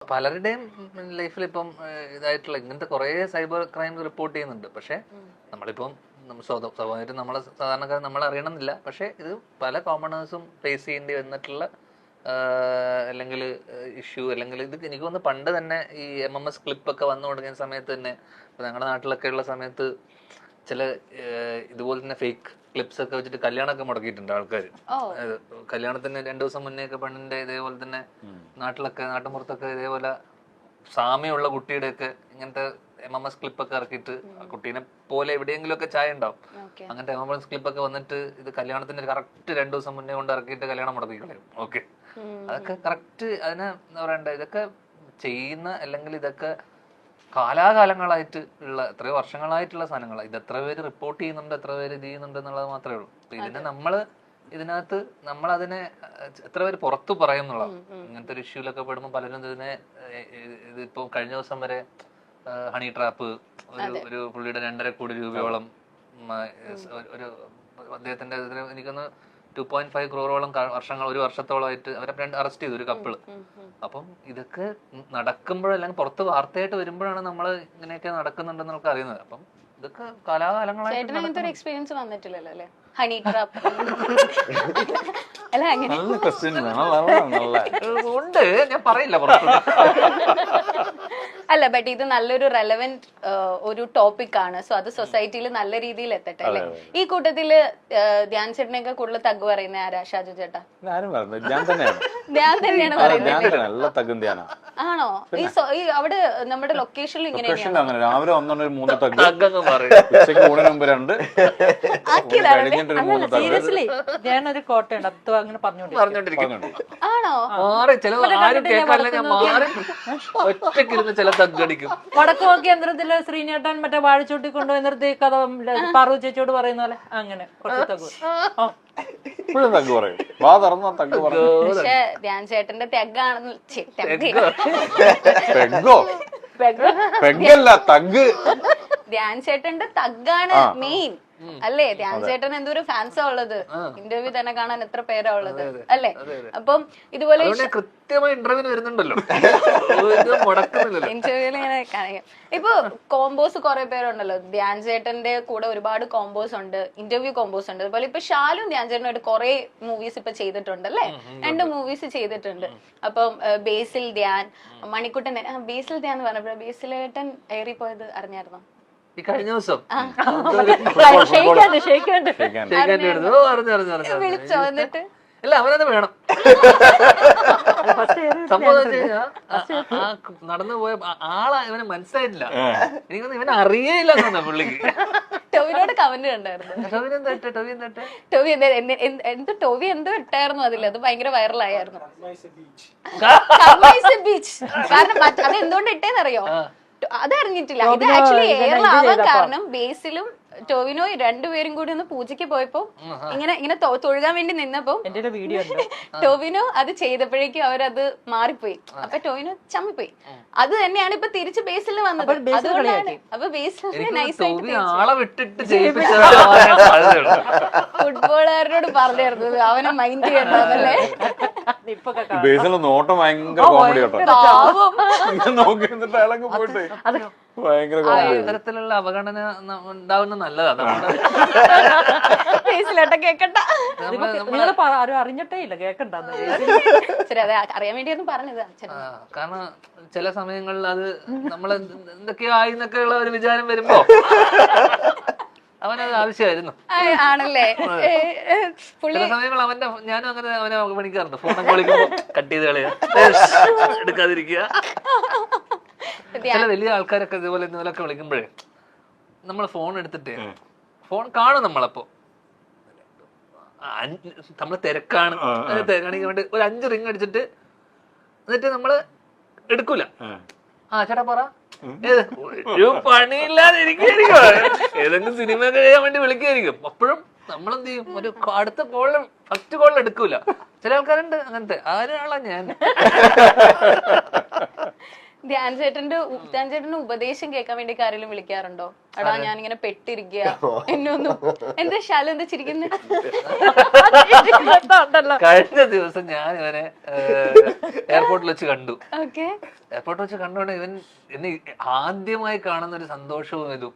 പലരുടെയും ലൈഫിൽ ഇപ്പം ഇതായിട്ടുള്ള ഇങ്ങനത്തെ കുറെ സൈബർ ക്രൈം റിപ്പോർട്ട് ചെയ്യുന്നുണ്ട്. പക്ഷെ നമ്മളിപ്പം സ്വാഭാവികമായിട്ടും നമ്മളെ സാധാരണക്കാർ നമ്മൾ അറിയണമെന്നില്ല. പക്ഷെ ഇത് പല കോമണേഴ്സും ഫേസ് ചെയ്യേണ്ടി വന്നിട്ടുള്ള അല്ലെങ്കിൽ ഇഷ്യൂ, അല്ലെങ്കിൽ ഇത് എനിക്ക് തോന്നുന്നു പണ്ട് തന്നെ ഈ MMS ക്ലിപ്പൊക്കെ വന്നു തുടങ്ങിയ സമയത്ത് തന്നെ ഇപ്പൊ ഞങ്ങളുടെ നാട്ടിലൊക്കെ ഉള്ള സമയത്ത് ചില ഇതുപോലെ തന്നെ ഫേക്ക് ക്ലിപ്സ് ഒക്കെ വെച്ചിട്ട് കല്യാണമൊക്കെ മുടക്കിയിട്ടുണ്ട് ആൾക്കാർ. കല്യാണത്തിന് 2 ദിവസം മുന്നേ ഒക്കെ പെണ്ണിന്റെ ഇതേപോലെ തന്നെ നാട്ടിലൊക്കെ നാട്ടുമ്പുറത്തൊക്കെ ഇതേപോലെ സാമ്യമുള്ള കുട്ടിയുടെയൊക്കെ ഇങ്ങനത്തെ MMS ക്ലിപ്പൊക്കെ ഇറക്കിയിട്ട് കുട്ടീനെ പോലെ എവിടെയെങ്കിലും ഒക്കെ ചായ ഉണ്ടാവും, അങ്ങനത്തെ MMS ക്ലിപ്പൊക്കെ വന്നിട്ട് ഇത് കല്യാണത്തിന് കറക്റ്റ് 2 ദിവസം മുന്നേ കൊണ്ട് ഇറക്കിയിട്ട് കല്യാണം മുടക്കി കളയും. ഓക്കെ, അതൊക്കെ കറക്റ്റ് അതിനെ എന്താ പറയണ്ട, ഇതൊക്കെ ചെയ്യുന്ന അല്ലെങ്കിൽ ഇതൊക്കെ കാലാകാലങ്ങളായിട്ട് ഉള്ള എത്രയോ വർഷങ്ങളായിട്ടുള്ള സാധനങ്ങളാണ്. ഇത് എത്ര പേര് റിപ്പോർട്ട് ചെയ്യുന്നുണ്ട്, എത്ര പേര് ഇത് ചെയ്യുന്നുണ്ട് എന്നുള്ളത് മാത്രമേ ഉള്ളൂ. അപ്പൊ ഇതിനെ ഇതിനകത്ത് നമ്മളതിനെ എത്ര പേര് പുറത്തു പറയുന്നുള്ള ഇങ്ങനത്തെ ഒരു ഇഷ്യൂലൊക്കെ പെടുമ്പോൾ പലരും ഇതിപ്പോ കഴിഞ്ഞ ദിവസം വരെ ഹണി ട്രാപ്പ് ഒരു പുള്ളിയുടെ 2.5 കോടി രൂപയോളം ഒരു അദ്ദേഹത്തിന്റെ എനിക്കൊന്ന് 2.5 crore-ഓളം ഒരു വർഷത്തോളമായിട്ട് അവരെ അറസ്റ്റ് ചെയ്തു, ഒരു കപ്പിള്. അപ്പം ഇതൊക്കെ നടക്കുമ്പോഴല്ലെങ്കിൽ പുറത്ത് വാർത്തയായിട്ട് വരുമ്പോഴാണ് നമ്മൾ ഇങ്ങനെയൊക്കെ നടക്കുന്നുണ്ടെന്ന് നമുക്ക് അറിയുന്നത്. അപ്പം ഇതൊക്കെ കാലാകാലങ്ങളായിട്ട് എക്സ്പീരിയൻസ് വന്നിട്ടില്ലല്ലോ അല്ലേ ഹണി ട്രാപ്പ്? അല്ല അങ്ങനെ ഉണ്ട്, ഞാൻ പറയില്ല പുറത്ത്. അല്ല, ബട്ട് ഇത് നല്ലൊരു റെലവെന്റ് ഒരു ടോപ്പിക് ആണ്. സോ അത് സൊസൈറ്റിയിൽ നല്ല രീതിയിൽ എത്തട്ടെ അല്ലെ. ഈ കൂട്ടത്തില് ധ്യാൻ ചേട്ടനൊക്കെ കൂടുതൽ തഗ് പറയുന്ന ആരാ? ഷാജു ചേട്ടാ? ധ്യാൻ തന്നെയാണ് പറയുന്നത്. ആണോ? ഈ അവിടെ നമ്മുടെ ലൊക്കേഷനിൽ ഇങ്ങനെയാണ് രാവിലെ 1-3 തഗ്, സീരിയസ്ലി ഞാനൊരു കോട്ടയുണ്ട് അത് അങ്ങനെ പറഞ്ഞോണ്ടിരിക്കും. ആണോ? വടക്ക് നോക്കി യന്ത്രത്തില് ശ്രീനേട്ടൻ മറ്റേ വാഴച്ചോട്ടി കൊണ്ടുപോയി നിർത്തി കഥ പാറു ചേച്ചിയോട് പറയുന്ന പോലെ അങ്ങനെ പക്ഷെ ധ്യാൻ ചേട്ടന്റെ തെഗാണെന്ന് ധ്യാൻ ചേട്ടന്റെ തഗ്ഗാണ് മെയിൻ അല്ലേ? ധ്യാൻ ചേട്ടൻ എന്തൊരു ഫാൻസാ ഉള്ളത്. ഇന്റർവ്യൂ തന്നെ കാണാൻ എത്ര പേരാ ഉള്ളത് അല്ലേ? അപ്പം ഇതുപോലെ ഇന്റർവ്യൂല് ഇങ്ങനെ കാണിക്കാം. ഇപ്പൊ കോമ്പോസ് കുറെ പേരുണ്ടല്ലോ. ധ്യാൻ ചേട്ടന്റെ കൂടെ ഒരുപാട് കോമ്പോസ് ഉണ്ട്, ഇന്റർവ്യൂ കോമ്പോസ് ഉണ്ട്. അതുപോലെ ഇപ്പൊ ഷാലും ധ്യാൻ ചേട്ടനായിട്ട് കുറെ മൂവീസ് ഇപ്പൊ ചെയ്തിട്ടുണ്ട് അല്ലേ? 2 മൂവീസ് ചെയ്തിട്ടുണ്ട്. അപ്പം ബേസിൽ ധ്യാൻ, മണിക്കുട്ടൻ. ബേസിൽ ധ്യാൻ എന്ന് പറഞ്ഞപ്പോ ബേസിലേട്ടൻ ഏറിപ്പോയത് അറിഞ്ഞായിരുന്നോ? ഈ കഴിഞ്ഞ ദിവസം വിളിച്ചോ? എന്നിട്ട് അല്ല, അവനത് വേണം. സംഭവം നടന്നു പോയ ആളാ ഇവന് മനസ്സിലായിട്ടില്ല. എനിക്കൊന്നും ഇവനെ അറിയേയില്ല എന്നാ പുള്ളിക്ക്. ടോവിനോട് കമന്റ് കണ്ടായിരുന്നു. ടോവി എന്തോ ഇട്ടായിരുന്നു അതിൽ. അത് ഭയങ്കര വൈറലായിരുന്നു. കാരണം അത് എന്തുകൊണ്ട് ഇട്ടേന്നറിയോ? അതറിഞ്ഞിട്ടില്ല. ഇത് ആക്ച്വലി എയറിലാവാൻ കാരണം ബേസിലും ടോവിനോ 2 പേരും കൂടി ഒന്ന് പൂജയ്ക്ക് പോയപ്പോ ഇങ്ങനെ തൊഴുകാൻ വേണ്ടി നിന്നപ്പോ ടോവിനോ അത് ചെയ്തപ്പോഴേക്കും അവരത് മാറിപ്പോയി. അപ്പൊ ടോവിനോ ചമ്മിപ്പോയി. അത് തന്നെയാണ് ഇപ്പൊ തിരിച്ച് ബേസിൽ വന്നത്. അതുകൊണ്ടാണ് അപ്പൊ ബേസിൽ നൈസായിട്ട് ഫുട്ബോളുകാരനോട് പറഞ്ഞിരുന്നത് അവനെ മൈൻഡ് ചെയ്യണ്ടല്ലേ. നോട്ടം ഭയങ്കര കോമഡി തരത്തിലുള്ള അവഗണന ഉണ്ടാവുന്ന നല്ലതാണ്. അറിഞ്ഞിട്ടേ ഇല്ല, കേക്കണ്ട. ശരി, അതെ അറിയാൻ വേണ്ടിയൊന്നും പറഞ്ഞത്. കാരണം ചില സമയങ്ങളിൽ അത് നമ്മൾ എന്തൊക്കെയോ ആയി എന്നൊക്കെയുള്ള ഒരു വിചാരം വരുമ്പോ അവനത് ആവശ്യമായിരുന്നു. ആണല്ലേ? ചില സമയങ്ങൾ ഞാനും അങ്ങനെ അവനെ പണിക്കാറുണ്ട്. ഫോണൊക്കെ വിളിക്കുമ്പോ കട്ട് ചെയ്ത് കളയാ, എടുക്കാതിരിക്കുക. ചില വലിയ ആൾക്കാരൊക്കെ ഇതുപോലെ എന്തെങ്കിലുമൊക്കെ വിളിക്കുമ്പോഴേ നമ്മൾ ഫോൺ എടുത്തിട്ട് ഫോൺ കാണും. നമ്മളപ്പോ നമ്മള് തിരക്കാണ്, തിരക്കാണെങ്കിൽ വേണ്ടി ഒരു 5 റിങ് അടിച്ചിട്ട് എന്നിട്ട് നമ്മള് എടുക്കൂല. ചേട്ടാ പറ, ഒരു പണിയില്ലാതെ ഇരിക്കും, ഏതെങ്കിലും സിനിമ കഴിയാൻ വേണ്ടി വിളിക്കായിരിക്കും. അപ്പോഴും നമ്മളെന്ത് ചെയ്യും? ഒരു അടുത്ത കോളിൽ ഫസ്റ്റ് കോളിൽ എടുക്കൂല. ചില ആൾക്കാരുണ്ട് അങ്ങനത്തെ. ആരാളാ ഞാൻ. ധ്യാൻ ചേട്ടന്റെ ഉപദേശം കേൾക്കാൻ വേണ്ടി ആരെങ്കിലും വിളിക്കാറുണ്ടോ? എടാ ഞാനിങ്ങനെ പെട്ടിരിക്കുക എന്നൊന്നും. എന്താ ശാലു എന്താ ചിരിക്കുന്നത്? കഴിഞ്ഞ ദിവസം ഞാൻ ഇവനെ എയർപോർട്ടിൽ വെച്ച് കണ്ടു. ഓക്കെ. എയർപോർട്ടിൽ വെച്ച് കണ്ടോണ്ട് ഇവൻ എന്നെ ആദ്യമായി കാണുന്ന ഒരു സന്തോഷവും ഇതും.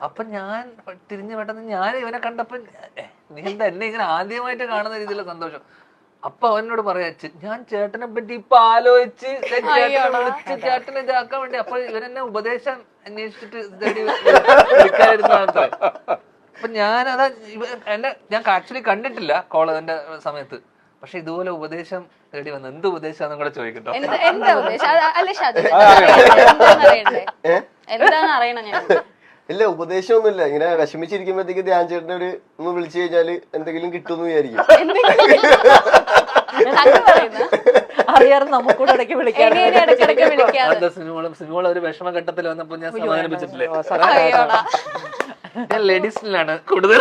അപ്പൊ ഞാൻ തിരിഞ്ഞു പെട്ടെന്ന് ഞാൻ ഇവനെ കണ്ടപ്പോ നീ എന്താ എന്നെ ഇങ്ങനെ ആദ്യമായിട്ട് കാണുന്ന രീതിയിലുള്ള സന്തോഷം. അപ്പൊ അവനോട് പറയാ ഞാൻ ചേട്ടനെ പറ്റി ഇപ്പൊ ആലോചിച്ച് ചേട്ടനെ ഇതാക്കാൻ വേണ്ടി. അപ്പൊ ഇവനെന്നെ ഉപദേശം അന്വേഷിച്ചിട്ട് വിളിക്കാതിരുന്ന ആൾക്കാർ. അപ്പൊ ഞാനതാ ഞാൻ ആക്ച്വലി കണ്ടിട്ടില്ല കോളേജിന്റെ സമയത്ത്. പക്ഷെ ഇതുപോലെ ഉപദേശം തേടി വന്നു. എന്ത് ഉപദേശം കൂടെ ചോദിക്കട്ടോ? എന്താ ഉപദേശം? അല്ല ഷാജു എന്താന്ന് അറിയണ്ടേ? എന്താന്ന് അറിയണം ഞാൻ. ഇല്ല ഉപദേശമൊന്നുമില്ല. ഇങ്ങനെ വിഷമിച്ചിരിക്കുമ്പോഴത്തേക്ക് ധ്യാൻ ചേട്ടനെ ഒന്ന് വിളിച്ചു കഴിഞ്ഞാല് എന്തെങ്കിലും കിട്ടുമെന്ന് വിചാരിക്കും. അറിയാറ് നമുക്കൂടെ ഇടയ്ക്ക് വിളിക്കാം. സിനിമകൾ ഒരു വിഷമഘട്ടത്തിൽ വന്നപ്പോ ഞാൻ സമാധാനിപ്പിച്ചിട്ടില്ലേ? ഞാൻ ലേഡീസിലാണ് കൂടുതൽ.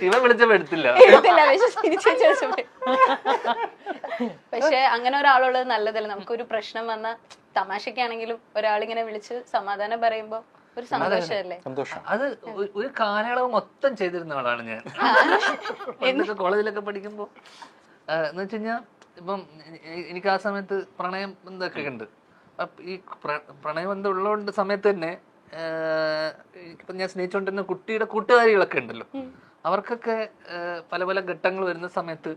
ഇവ വിളിച്ചപ്പോ എടുത്തില്ല. പക്ഷെ അങ്ങനെ ഒരാളുള്ളത് നല്ലതല്ല. നമുക്കൊരു പ്രശ്നം വന്ന തമാശക്കാണെങ്കിലും ഒരാളിങ്ങനെ വിളിച്ച് സമാധാനം പറയുമ്പോ ഒരു സന്തോഷമല്ലേ? അത് ഒരു കാലയളവ് മൊത്തം ചെയ്തിരുന്ന ആളാണ് ഞാൻ. എന്നൊക്കെ കോളേജിലൊക്കെ പഠിക്കുമ്പോ എന്ന് വെച്ച് കഴിഞ്ഞാ ഇപ്പം എനിക്ക് ആ സമയത്ത് പ്രണയം എന്തൊക്കെ ഉണ്ട്. ഈ പ്രണയബന്ധം ഉള്ളതുകൊണ്ട് സമയത്ത് തന്നെ ഇപ്പൊ ഞാൻ സ്നേഹിച്ചുകൊണ്ടിരുന്ന കുട്ടിയുടെ കൂട്ടുകാരികളൊക്കെ ഉണ്ടല്ലോ, അവർക്കൊക്കെ പല പല ഘട്ടങ്ങൾ വരുന്ന സമയത്ത്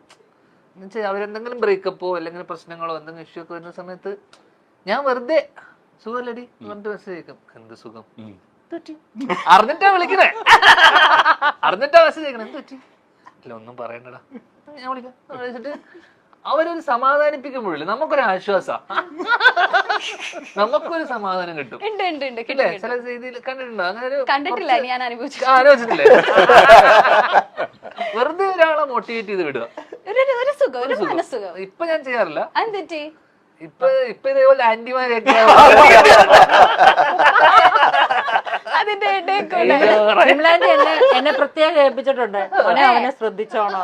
എന്നുവെച്ചാൽ അവരെന്തെങ്കിലും ബ്രേക്കപ്പോ അല്ലെങ്കിൽ പ്രശ്നങ്ങളോ എന്തെങ്കിലും ഇഷ്യൂ ഒക്കെ വരുന്ന സമയത്ത് ഞാൻ വെറുതെ സുഖമല്ലടി പറഞ്ഞിട്ട് മെസ്സേജ് അയക്കും. എന്ത് സുഖം? അറിഞ്ഞിട്ടാ വിളിക്കണേ, അറിഞ്ഞിട്ടാ മെസ്സേജ് അയക്കണേ. എന്ത് പറ്റി? ഇല്ല ഒന്നും പറയണ്ടടാ, ഞാൻ വിളിക്കാം വിളിച്ചിട്ട് അവരൊരു സമാധാനിപ്പിക്കുമ്പോഴില്ലേ നമുക്കൊരു ആശ്വാസ, നമുക്കൊരു സമാധാനം കിട്ടും. ഇല്ലേ? ചില രീതിയിൽ കണ്ടിട്ടുണ്ടോ? അങ്ങനെ ഒരു കണ്ടിട്ടില്ല, ഞാൻ ആലോചിച്ചിട്ടില്ലേ? വെറുതെ ഒരാളെ മോട്ടിവേറ്റ് ചെയ്ത് വിടുക. ഇപ്പൊ ഞാൻ ചെയ്യാറില്ല. ഇപ്പൊ ഇതേപോലെ ആന്റിമാരൊക്കെ എന്നെ പ്രത്യേകം ഏൽപ്പിച്ചിട്ടുണ്ട്. അവനെ ശ്രദ്ധിച്ചോണോ,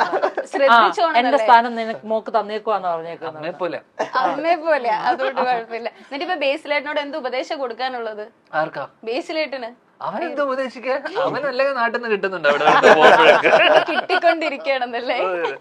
എന്റെ സ്ഥാനം നിനക്ക് മോക്ക് തന്നേക്കുവാന്ന് പറഞ്ഞേക്കുന്നത്. അമ്മയെ പോലെ. അതുകൊണ്ട് കുഴപ്പമില്ല. എന്നിട്ട് ഇപ്പൊ ബേസിലേട്ടനോട് എന്ത് ഉപദേശം കൊടുക്കാനുള്ളത്? ആർക്കാ? ബേസിലേട്ടന്. അവനെന്ത് ഉപദേശിക്കാൻ? അവനല്ലെങ്കിൽ നാട്ടിൽ നിന്ന് കിട്ടുന്നുണ്ട് അവിടെ കിട്ടിക്കൊണ്ടിരിക്കണെന്നല്ലേ?